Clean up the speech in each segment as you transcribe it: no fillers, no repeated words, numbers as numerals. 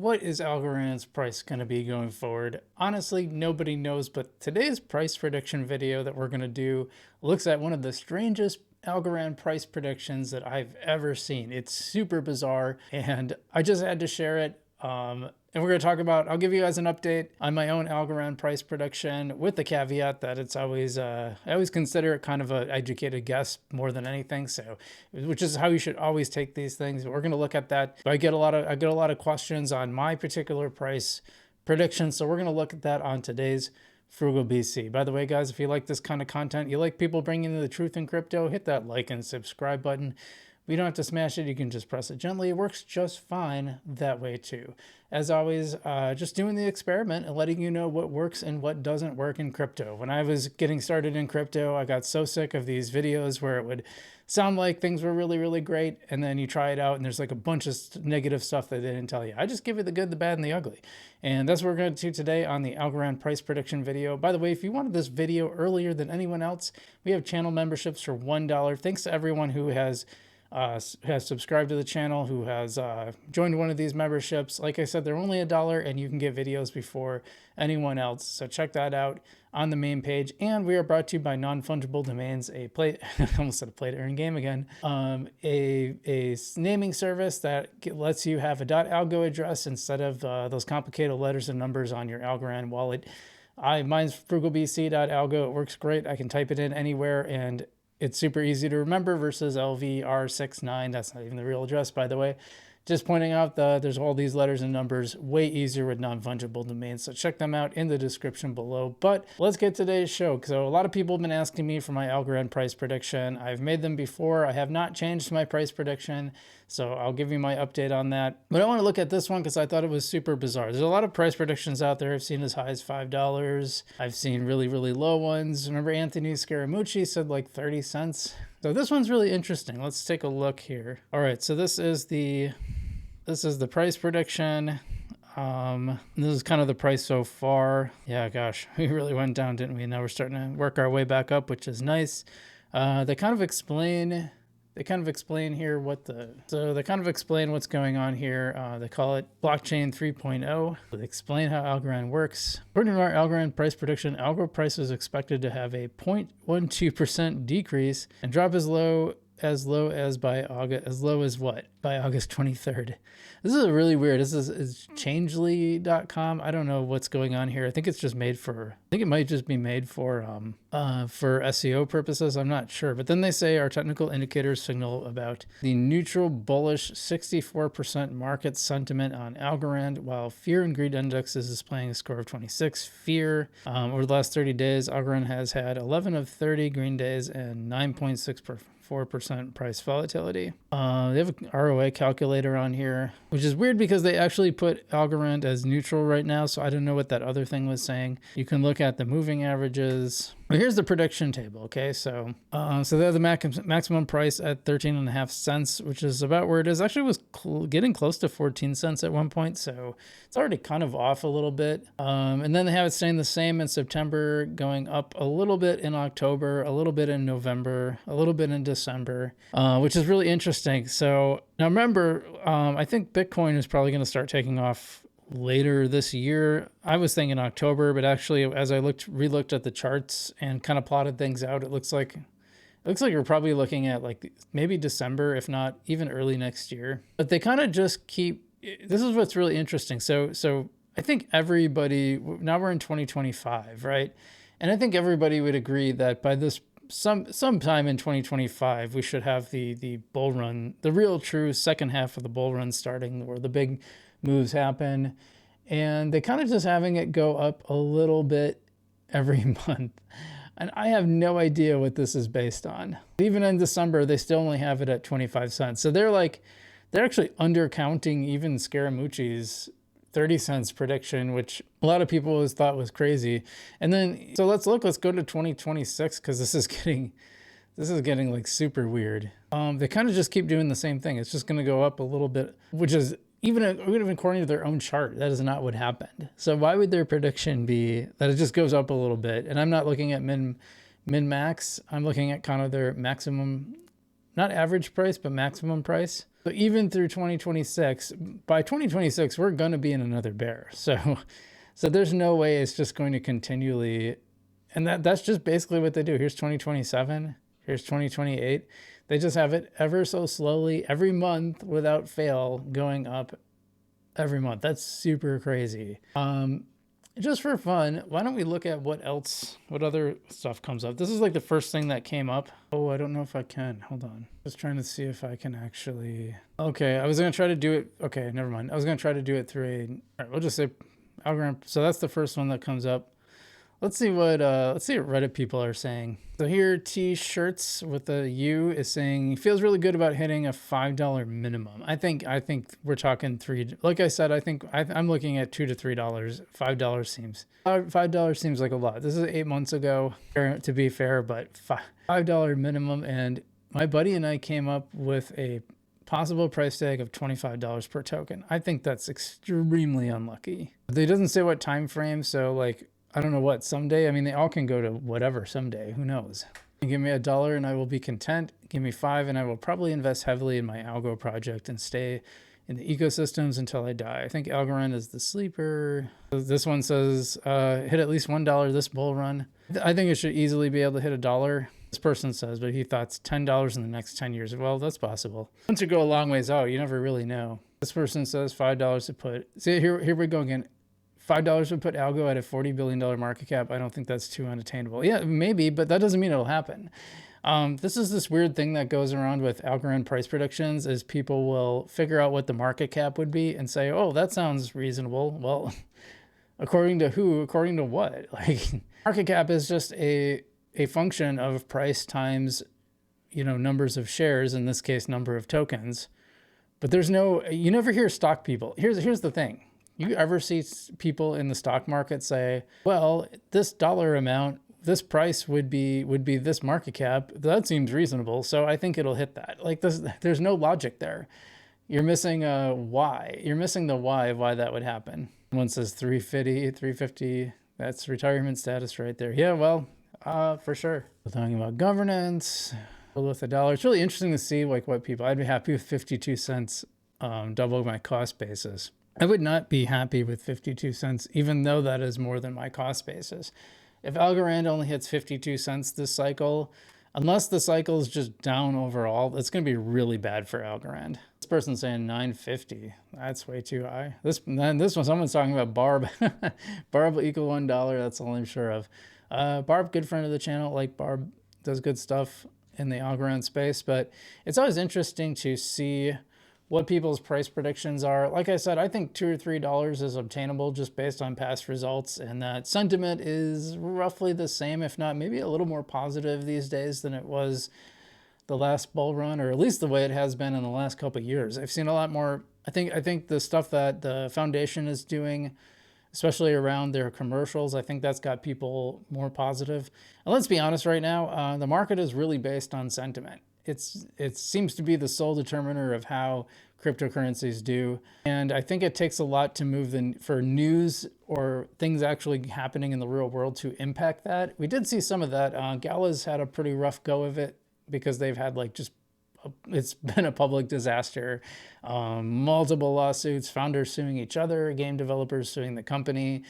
What is Algorand's price going to be going forward? Honestly, nobody knows, but today's price prediction video that we're going to do looks at one of the strangest Algorand price predictions that I've ever seen. It's super bizarre, and I just had to share it. And we're going to talk about, I'll give you guys an update on my own Algorand price prediction with the caveat that it's always, I always consider it kind of an educated guess more than anything. So, which is how you should always take these things. We're going to look at that. But I get a lot of questions on my particular price prediction. So we're going to look at that on today's Frugal BC. By the way, guys, if you like this kind of content, you like people bringing the truth in crypto, hit that like and subscribe button. You don't have to smash it. You can just press it gently. It works just fine that way too. As always, just doing the experiment and letting you know what works and what doesn't work in crypto. When I was getting started in crypto, I got so sick of these videos where it would sound like things were really, really great. And then you try it out and there's like a bunch of negative stuff that they didn't tell you. I just give you the good, the bad, and the ugly. And that's what we're going to do today on the Algorand price prediction video. By the way, if you wanted this video earlier than anyone else, we have channel memberships for $1. Thanks to everyone who has subscribed to the channel, who has joined one of these memberships. Like I said, they're only $1 and you can get videos before anyone else. So check that out on the main page. And we are brought to you by Non-Fungible Domains, I almost said a play to earn game again. A naming service that lets you have a .algo address instead of those complicated letters and numbers on your Algorand wallet. Mine's frugalbc.algo. It works great. I can type it in anywhere and it's super easy to remember versus LVR69. That's not even the real address, by the way. Just pointing out there's all these letters and numbers, way easier with non-fungible domains. So check them out in the description below. But let's get to today's show. So a lot of people have been asking me for my Algorand price prediction. I've made them before. I have not changed my price prediction. So I'll give you my update on that. But I want to look at this one because I thought it was super bizarre. There's a lot of price predictions out there. I've seen as high as $5. I've seen really, really low ones. Remember Anthony Scaramucci said like 30 cents. So this one's really interesting. Let's take a look here. All right, so this is the price prediction. This is kind of the price so far. Yeah, gosh, we really went down, didn't we? Now we're starting to work our way back up, which is nice. They kind of explain here they kind of explain what's going on here. They call it blockchain 3.0. They explain how Algorand works. According to our Algorand price prediction, Algo price is expected to have a 0.12% decrease and drop as low as by August, as low as what? By August 23rd. This is really weird. This is changely.com. I don't know what's going on here. I think it's just made for, I think it might just be made for SEO purposes. I'm not sure. But then they say our technical indicators signal about the neutral bullish 64% market sentiment on Algorand, while fear and greed index is displaying a score of 26. Fear, over the last 30 days, Algorand has had 11 of 30 green days and 9.64% price volatility. They have an ROA calculator on here, which is weird because they actually put Algorand as neutral right now. So I don't know what that other thing was saying. You can look at the moving averages. Well, here's the prediction table. Okay, so they have the maximum price at 13.5 cents, which is about where it is. Actually, it was getting close to 14 cents at one point, so it's already kind of off a little bit. And then they have it staying the same in September, going up a little bit in October, a little bit in November, a little bit in December, which is really interesting. So now remember, I think Bitcoin is probably going to start taking off later this year. I was thinking October, but actually as I re-looked at the charts and kind of plotted things out, it looks like we're probably looking at like maybe December, if not even early next year. But they kind of just keep, this is what's really interesting. So I think everybody, now we're in 2025, right? And I think everybody would agree that by this sometime in 2025, we should have the bull run, the real true second half of the bull run starting, where the big moves happen. And they kind of just having it go up a little bit every month. And I have no idea what this is based on. Even in December, they still only have it at 25 cents. So they're actually undercounting even Scaramucci's 30 cents prediction, which a lot of people always thought was crazy. And then, so let's go to 2026, because this is getting like super weird. They kind of just keep doing the same thing. It's just going to go up a little bit, which is even according to their own chart, that is not what happened. So why would their prediction be that it just goes up a little bit? And I'm not looking at min max. I'm looking at kind of their maximum not average price, but maximum price. So even through 2026, by 2026, we're going to be in another bear. So there's no way it's just going to continually, and that's just basically what they do. Here's 2027, here's 2028. They just have it ever so slowly every month without fail going up every month. That's super crazy. Just for fun, why don't we look at what other stuff comes up? This is like the first thing that came up. Oh, I don't know if I can. Hold on. Just trying to see if I can actually. Okay, I was going to try to do it. Okay, never mind. I was going to try to do it through all right, we'll just say Algorand. So that's the first one that comes up. Let's see what Reddit people are saying. So here, T-shirts with a U is saying he feels really good about hitting a $5 minimum. I think we're talking $3. Like I said, I'm looking at $2 to $3. $5 seems like a lot. This is 8 months ago, to be fair, but $5 minimum. And my buddy and I came up with a possible price tag of $25 per token. I think that's extremely unlucky. It doesn't say what time frame, so like, I don't know what, someday. I mean, they all can go to whatever someday. Who knows? Give me $1 and I will be content. Give me $5 and I will probably invest heavily in my algo project and stay in the ecosystems until I die. I think Algorand is the sleeper. This one says hit at least $1 this bull run. I think it should easily be able to hit $1. This person says, but he thought $10 in the next 10 years. Well, that's possible. Once you go a long ways out, you never really know. This person says $5 to put. See, here we go again. $5 would put algo at a $40 billion market cap. I don't think that's too unattainable. Yeah, maybe, but that doesn't mean it'll happen. This is this weird thing that goes around with Algorand price predictions is people will figure out what the market cap would be and say, oh, that sounds reasonable. Well, according to who? According to what? Like, market cap is just a function of price times, numbers of shares, in this case, number of tokens. But you never hear stock people. Here's the thing. You ever see people in the stock market say, well, this dollar amount, this price would be this market cap. That seems reasonable. So I think it'll hit that. Like this, there's no logic there. You're missing a why. You're missing the why of why that would happen. One says 350. That's retirement status right there. Yeah, well, for sure. We're talking about governance with $1. It's really interesting to see like what people, I'd be happy with 52 cents, double my cost basis. I would not be happy with 52 cents, even though that is more than my cost basis. If Algorand only hits 52 cents this cycle, unless the cycle is just down overall, it's going to be really bad for Algorand. This person's saying 950. That's way too high. This one, someone's talking about Barb. Barb will equal $1. That's all I'm sure of. Barb, good friend of the channel. Like Barb does good stuff in the Algorand space, but it's always interesting to see what people's price predictions are. Like I said, I think $2 or $3 is obtainable just based on past results, and that sentiment is roughly the same, if not maybe a little more positive these days than it was the last bull run, or at least the way it has been in the last couple of years. I've seen a lot more. I think the stuff that the foundation is doing, especially around their commercials, I think that's got people more positive. And let's be honest right now, the market is really based on sentiment. It seems to be the sole determiner of how cryptocurrencies do. And I think it takes a lot to move for news or things actually happening in the real world to impact that. We did see some of that. Gala's had a pretty rough go of it because they've had it's been a public disaster. Multiple lawsuits, founders suing each other, game developers suing the company,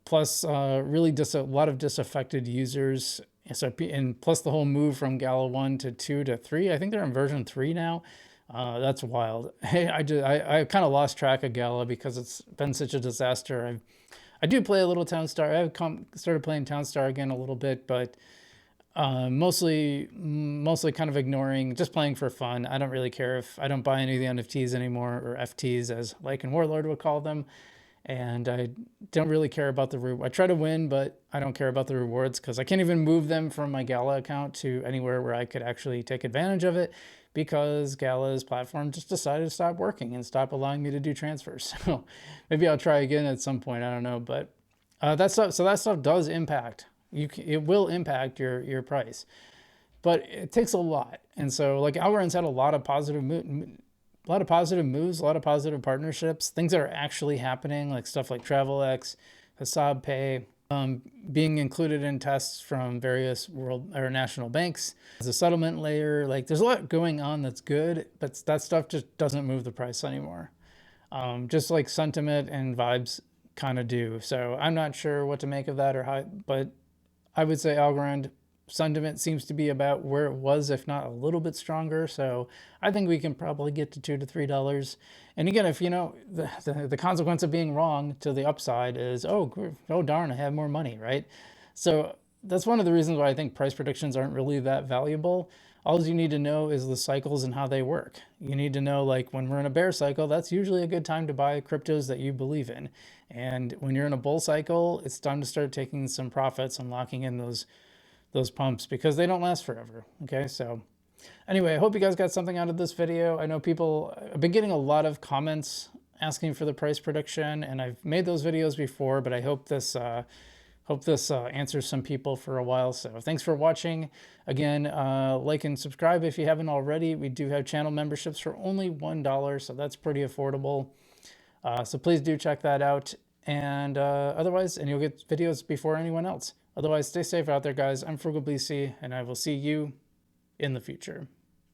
plus really a lot of disaffected users. So, and plus the whole move from Gala 1 to 2 to 3. I think they're in version 3 now. That's wild. Hey, I kind of lost track of Gala because it's been such a disaster. I do play a little Townstar. I've started playing Townstar again a little bit, but mostly kind of ignoring, just playing for fun. I don't really care if I don't buy any of the NFTs anymore, or FTs as Like and Warlord would call them. And I don't really care about I try to win, but I don't care about the rewards because I can't even move them from my Gala account to anywhere where I could actually take advantage of it because Gala's platform just decided to stop working and stop allowing me to do transfers. So maybe I'll try again at some point. I don't know, but that stuff does impact. It will impact your price, but it takes a lot. And so like Algorand's had a lot of positive moves, a lot of positive partnerships, things that are actually happening, like stuff like TravelX, Hasab Pay, being included in tests from various world or national banks as a settlement layer. Like there's a lot going on that's good, but that stuff just doesn't move the price anymore. Just like sentiment and vibes kind of do. So I'm not sure what to make of that or how, but I would say Algorand sentiment seems to be about where it was, if not a little bit stronger. So I think we can probably get to $2 to $3. And again, if you know the consequence of being wrong to the upside is, oh darn, I have more money, right? So that's one of the reasons why I think price predictions aren't really that valuable. All you need to know is the cycles and how they work. You need to know, like, when we're in a bear cycle, that's usually a good time to buy cryptos that you believe in. And when you're in a bull cycle, it's time to start taking some profits and locking in those pumps because they don't last forever. Okay, so anyway, I hope you guys got something out of this video. I know I've been getting a lot of comments asking for the price prediction, and I've made those videos before, but I hope this answers some people for a while. So thanks for watching. Again, like and subscribe if you haven't already. We do have channel memberships for only $1, so that's pretty affordable. So please do check that out. And otherwise, you'll get videos before anyone else. Otherwise, stay safe out there, guys. I'm Frugal BC, and I will see you in the future.